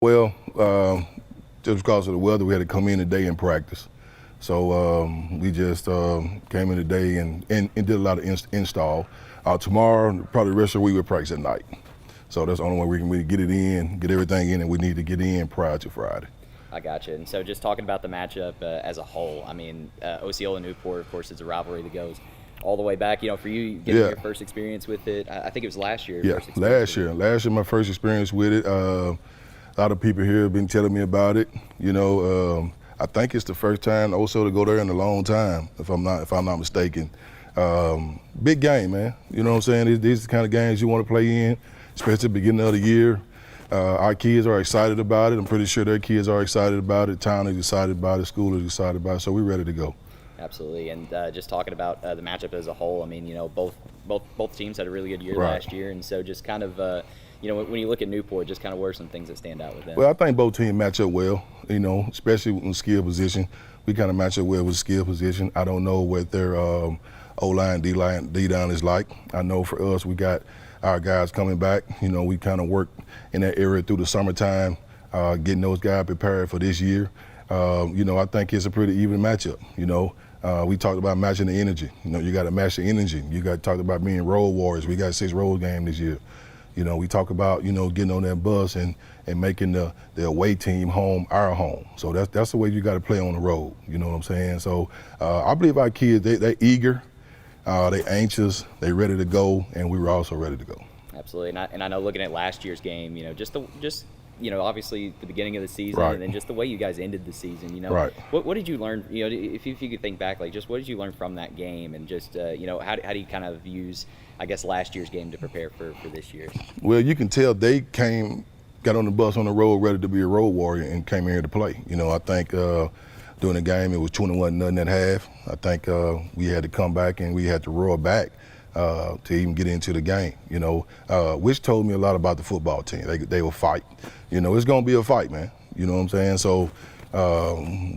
Well, just because of the weather, we had to come in today and practice. So we just came in today and did a lot of install. Tomorrow, probably the rest of the week, we'll practice at night. So that's the only way we can really get it in, get everything in, and we need to get in prior to Friday. I gotcha. And so just talking about the matchup as a whole, I mean, Osceola Newport, of course, is a rivalry that goes all the way back. You know, for you getting your first experience with it, I think it was last year. Yeah, last year. Last year, my first experience with it. A lot of people here have been telling me about it. You know, I think it's the first time Osceola to go there in a long time, if I'm not mistaken. Big game, man. You know what I'm saying? These are the kind of games you want to play in, especially at the beginning of the year. Our kids are excited about it. I'm pretty sure their kids are excited about it. Town is excited about it. School is excited about it. So we're ready to go. Absolutely. And just talking about the matchup as a whole, I mean, you know, both teams had a really good year last year, and so just kind of, you know, when you look at Newport, just kind of what are some things that stand out with them? Well, I think both teams match up well. You know, especially in skill position, we kind of match up well with skill position. I don't know what their O-line, D-line is like. I know for us, we got our guys coming back. You know, we kind of work in that area through the summertime, getting those guys prepared for this year. You know, I think it's a pretty even matchup. You know, we talked about matching the energy. You know, you got to match the energy. You got to talk about being road warriors. We got 6 road games this year. You know, we talk about, you know, getting on that bus and making the away team home our home. So that's the way you got to play on the road. You know what I'm saying? So I believe our kids, they're eager, they're anxious, they're ready to go, and we were also ready to go. Absolutely, and I know looking at last year's game, you know, just you know, obviously the beginning of the season, and then just the way you guys ended the season, you know, what did you learn, you know, if you could think back, like, just what did you learn from that game, and just, you know, how do you kind of use, I guess, last year's game to prepare for this year? Well, you can tell they got on the bus on the road ready to be a road warrior and came here to play. You know, I think during the game it was 21-0 at half. I think we had to come back and we had to roar back to even get into the game, you know, which told me a lot about the football team. They will fight. You know, it's going to be a fight, man. You know what I'm saying? So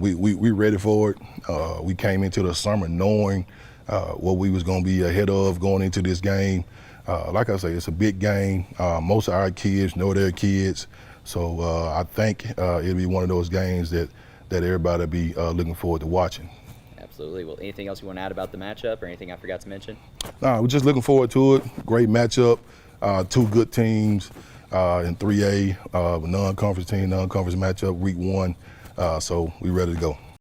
we ready for it. We came into the summer knowing what we was going to be ahead of going into this game. Like I say, it's a big game. Most of our kids know their kids. So I think it'll be one of those games that everybody will be looking forward to watching. Absolutely. Well, anything else you want to add about the matchup or anything I forgot to mention? We're just looking forward to it. Great matchup. 2 good teams in 3A, non-conference team, non-conference matchup, week 1. So we're ready to go.